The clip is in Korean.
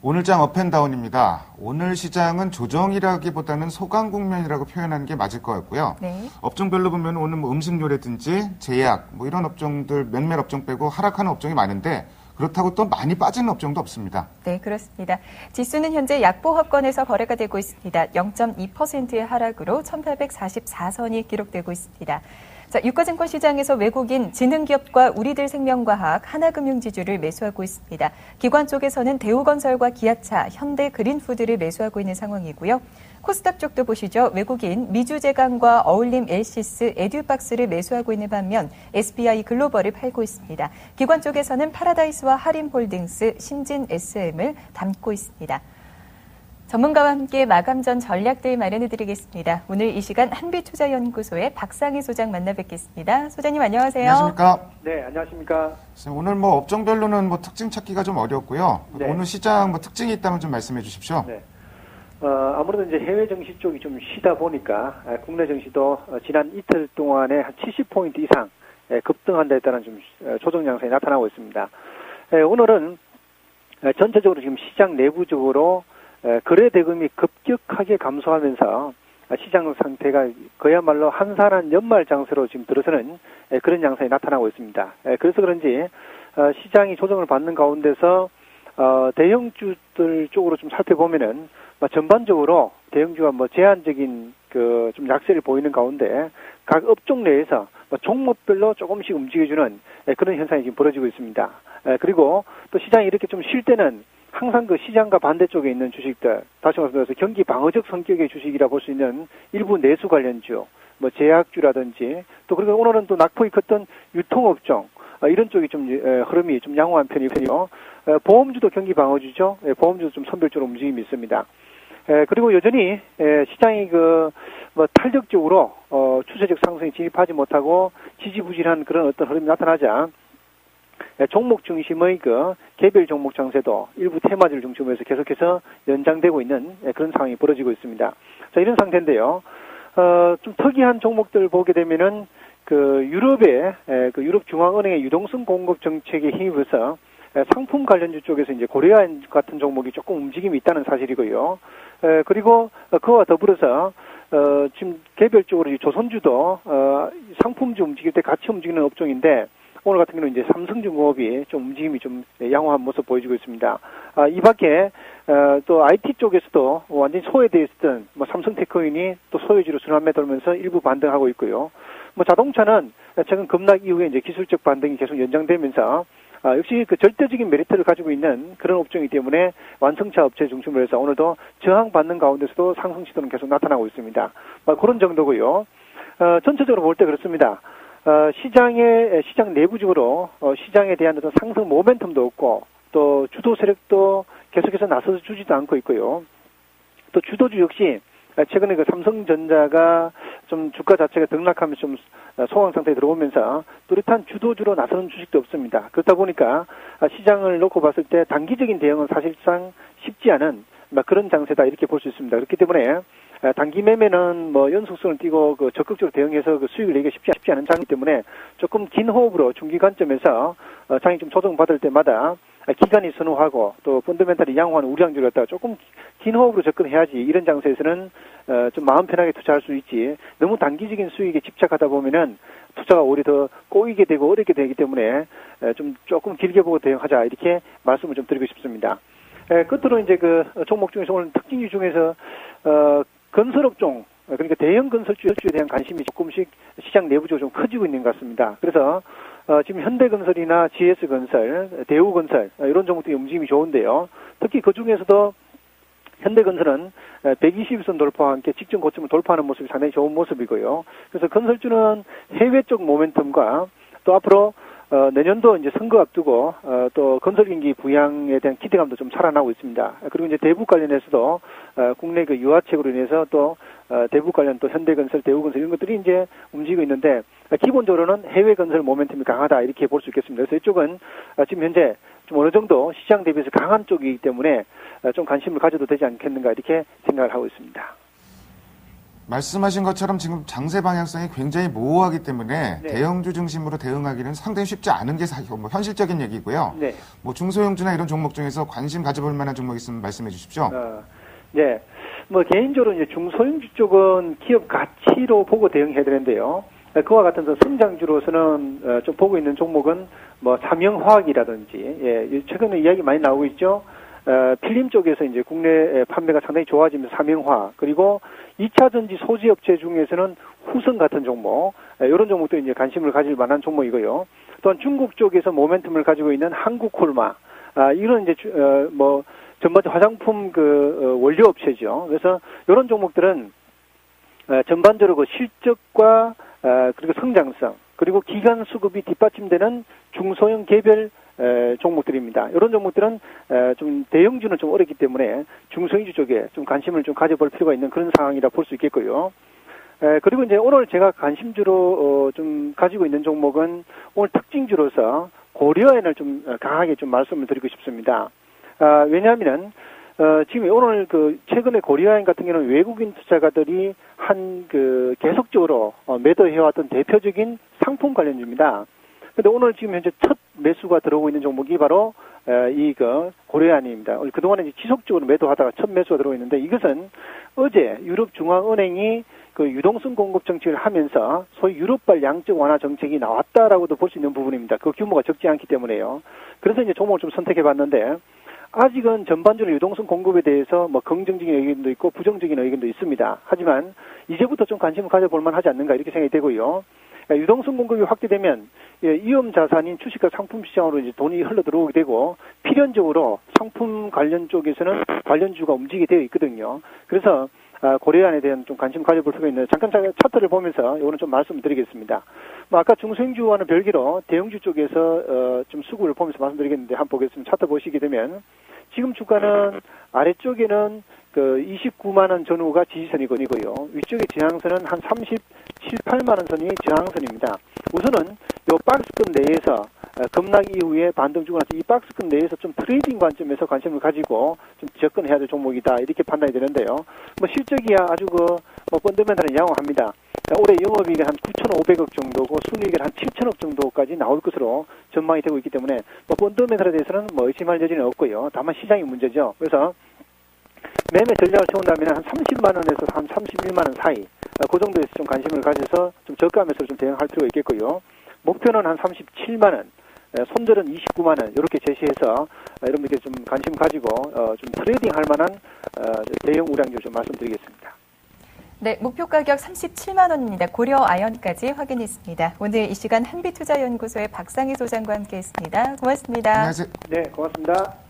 오늘장 업앤다운입니다. 오늘 시장은 조정이라기보다는 소강 국면이라고 표현하는 게 맞을 것 같고요. 네. 업종별로 보면 오늘 뭐 음식료라든지 제약 뭐 이런 업종들 몇몇 업종 빼고 하락하는 업종이 많은데 그렇다고 또 많이 빠지는 업종도 없습니다. 네, 그렇습니다. 지수는 현재 약보합권에서 거래가 되고 있습니다. 0.2%의 하락으로 1844선이 기록되고 있습니다. 자, 유가증권 시장에서 외국인 지능기업과 우리들 생명과학, 하나금융지주를 매수하고 있습니다. 기관 쪽에서는 대우건설과 기아차, 현대그린푸드를 매수하고 있는 상황이고요. 코스닥 쪽도 보시죠. 외국인 미주제강과 어울림 엘시스, 에듀박스를 매수하고 있는 반면 SBI 글로벌을 팔고 있습니다. 기관 쪽에서는 파라다이스와 하림홀딩스, 신진 SM을 담고 있습니다. 전문가와 함께 마감 전 전략들 마련해드리겠습니다. 오늘 이 시간 한빛투자연구소의 박상희 소장 만나 뵙겠습니다. 소장님 안녕하세요. 안녕하십니까? 네, 안녕하십니까? 오늘 뭐 업종별로는 뭐 특징 찾기가 좀 어렵고요. 네. 오늘 시장 뭐 특징이 있다면 좀 말씀해 주십시오. 네. 아무래도 이제 해외 증시 쪽이 좀 쉬다 보니까 국내 증시도 지난 이틀 동안에 한 70포인트 이상 급등한 데에 따른 좀 조정 양상이 나타나고 있습니다. 오늘은 전체적으로 지금 시장 내부적으로 거래 대금이 급격하게 감소하면서 시장 상태가 그야말로 한산한 연말 장세로 지금 들어서는 그런 양상이 나타나고 있습니다. 그래서 그런지 시장이 조정을 받는 가운데서 대형주들 쪽으로 좀 살펴보면은 전반적으로 대형주가 제한적인 좀 약세를 보이는 가운데 각 업종 내에서 종목별로 조금씩 움직여주는 그런 현상이 지금 벌어지고 있습니다. 그리고 또 시장이 이렇게 좀 쉴 때는 항상 그 시장과 반대쪽에 있는 주식들, 다시 말해서 경기 방어적 성격의 주식이라 볼 수 있는 일부 내수 관련주, 제약주라든지 또 그리고 오늘은 또 낙폭이 컸던 유통업종 이런 쪽이 좀 흐름이 좀 양호한 편이고요. 보험주도 경기 방어주죠. 보험주도 좀 선별적으로 움직임이 있습니다. 그리고 여전히 시장이 탄력적으로 추세적 상승에 진입하지 못하고 지지부진한 그런 어떤 흐름이 나타나자 종목 중심의 개별 종목 장세도 일부 테마주를 중심으로 해서 계속해서 연장되고 있는 그런 상황이 벌어지고 있습니다. 자, 이런 상태인데요. 좀 특이한 종목들 보게 되면은 유럽의 유럽 중앙은행의 유동성 공급 정책에 힘입어서 상품 관련주 쪽에서 이제 고려한 같은 종목이 조금 움직임이 있다는 사실이고요. 그리고 그와 더불어서 지금 개별적으로 조선주도 상품주 움직일 때 같이 움직이는 업종인데 오늘 같은 경우는 이제 삼성중공업이 좀 움직임이 좀 양호한 모습 보여주고 있습니다. 이 밖에 또 IT 쪽에서도 완전히 소외되어 있었던 삼성테크인이 또 소외주로 순환매 돌면서 일부 반등하고 있고요. 자동차는 최근 급락 이후에 이제 기술적 반등이 계속 연장되면서 역시 절대적인 메리트를 가지고 있는 그런 업종이기 때문에 완성차 업체 중심으로 해서 오늘도 저항받는 가운데서도 상승 시도는 계속 나타나고 있습니다. 그런 정도고요. 전체적으로 볼 때 그렇습니다. 시장 내부적으로 시장에 대한 어떤 상승 모멘텀도 없고 또 주도 세력도 계속해서 나서서 주지도 않고 있고요. 또 주도주 역시 최근에 삼성전자가 좀 주가 자체가 등락하면서 좀 소강 상태에 들어오면서 뚜렷한 주도주로 나서는 주식도 없습니다. 그렇다 보니까 시장을 놓고 봤을 때 단기적인 대응은 사실상 쉽지 않은 그런 장세다 이렇게 볼 수 있습니다. 그렇기 때문에 단기 매매는 연속성을 띄고 적극적으로 대응해서 수익을 내기가 쉽지 않은 장이기 때문에 조금 긴 호흡으로 중기 관점에서 장이 좀 조정받을 때마다 기간이 선호하고 또 펀더멘탈이 양호한 우량주를 갖다가 조금 긴 호흡으로 접근해야지 이런 장세에서는 좀 마음 편하게 투자할 수 있지 너무 단기적인 수익에 집착하다 보면은 투자가 오히려 더 꼬이게 되고 어렵게 되기 때문에 조금 길게 보고 대응하자 이렇게 말씀을 좀 드리고 싶습니다. 끝으로 이제 종목 중에서 오늘 특징주 중에서 건설업종, 그러니까 대형 건설주에 대한 관심이 조금씩 시장 내부적으로 좀 커지고 있는 것 같습니다. 그래서 지금 현대건설이나 GS건설, 대우건설 이런 종목들이 움직임이 좋은데요. 특히 그 중에서도 현대건설은 120선 돌파와 함께 직전 고점을 돌파하는 모습이 상당히 좋은 모습이고요. 그래서 건설주는 해외 쪽 모멘텀과 또 앞으로 내년도 이제 선거 앞두고 또 건설 경기 부양에 대한 기대감도 좀 살아나고 있습니다. 그리고 이제 대북 관련해서도 국내 유화책으로 인해서 또 대북 관련 또 현대건설, 대우건설 이런 것들이 이제 움직이고 있는데 기본적으로는 해외 건설 모멘텀이 강하다 이렇게 볼 수 있겠습니다. 그래서 이쪽은 지금 현재 좀 어느 정도 시장 대비해서 강한 쪽이기 때문에 좀 관심을 가져도 되지 않겠는가 이렇게 생각을 하고 있습니다. 말씀하신 것처럼 지금 장세 방향성이 굉장히 모호하기 때문에 네. 대형주 중심으로 대응하기는 상당히 쉽지 않은 게 뭐 현실적인 얘기고요. 네. 뭐 중소형주나 이런 종목 중에서 관심 가져볼 만한 종목 있으면 말씀해 주십시오. 네. 뭐 개인적으로 이제 중소형주 쪽은 기업 가치로 보고 대응해야 되는데요. 그와 같은 성장주로서는 좀 보고 있는 종목은 뭐 삼영화학이라든지, 예, 최근에 이야기 많이 나오고 있죠. 필름 쪽에서 이제 국내 판매가 상당히 좋아지면서 삼영화, 그리고 2차 전지 소재 업체 중에서는 후성 같은 종목, 이런 종목도 이제 관심을 가질 만한 종목이고요. 또한 중국 쪽에서 모멘텀을 가지고 있는 한국콜마, 이런 이제 뭐 전반적 화장품 원료 업체죠. 그래서 이런 종목들은 전반적으로 그 실적과 그리고 성장성, 그리고 기간 수급이 뒷받침되는 중소형 개별 종목들입니다. 이런 종목들은 좀 대형주는 좀 어렵기 때문에 중소형주 쪽에 좀 관심을 좀 가져볼 필요가 있는 그런 상황이라 볼 수 있겠고요. 그리고 이제 오늘 제가 관심주로 좀 가지고 있는 종목은 오늘 특징주로서 고려엔을 좀 강하게 좀 말씀을 드리고 싶습니다. 왜냐하면은 지금 오늘 최근에 고려엔 같은 경우는 외국인 투자가들이 계속적으로 매도해왔던 대표적인 상품 관련주입니다. 근데 오늘 지금 현재 첫 매수가 들어오고 있는 종목이 바로 고려엔입니다. 그동안에 지속적으로 매도하다가 첫 매수가 들어오고 있는데, 이것은 어제 유럽중앙은행이 유동성 공급 정책을 하면서 소위 유럽발 양적 완화 정책이 나왔다라고도 볼 수 있는 부분입니다. 그 규모가 적지 않기 때문에요. 그래서 이제 종목을 좀 선택해봤는데, 아직은 전반적으로 유동성 공급에 대해서 뭐 긍정적인 의견도 있고 부정적인 의견도 있습니다. 하지만 이제부터 좀 관심을 가져볼 만하지 않는가, 이렇게 생각이 되고요. 유동성 공급이 확대되면 위험 자산인 주식과 상품 시장으로 이제 돈이 흘러 들어오게 되고, 필연적으로 상품 관련 쪽에서는 관련주가 움직이게 되어 있거든요. 그래서 고려엔에 대한 좀 관심 가져볼 필요가 있는데, 잠깐 차트를 보면서 이거는 좀 말씀드리겠습니다. 뭐 아까 중소형주와는 별개로 대형주 쪽에서 좀 수급을 보면서 말씀드리겠는데, 한번 보겠습니다. 차트 보시게 되면 지금 주가는 아래쪽에는 29만 원 전후가 지지선이고요. 위쪽에 지향선은 한 37, 8만 원 선이 저항선입니다. 우선은 이 박스권 내에서 급락 이후에 반등 주고 나서 이 박스권 내에서 좀 트레이딩 관점에서 관심을 가지고 좀 접근해야 될 종목이다, 이렇게 판단이 되는데요. 뭐 실적이야 아주 펀더멘탈은 양호합니다. 올해 영업이익은 한 9,500억 정도고 순이익은 한 7천억 정도까지 나올 것으로 전망이 되고 있기 때문에 뭐 펀더멘탈에 대해서는 뭐 의심할 여지는 없고요. 다만 시장이 문제죠. 그래서 매매 전략을 세운다면 한 30만 원에서 한 31만 원 사이, 그 정도에서 좀 관심을 가져서 좀 저가 매수를 좀 대응할 필요가 있겠고요. 목표는 한 37만 원, 손절은 29만 원, 이렇게 제시해서 여러분들께 좀 관심 가지고 좀 트레이딩 할 만한 대형 우량주 좀 말씀드리겠습니다. 네, 목표 가격 37만 원입니다. 고려 아연까지 확인했습니다. 오늘 이 시간 한빛투자연구소의 박상희 소장과 함께했습니다. 고맙습니다. 안녕하세요. 네, 고맙습니다.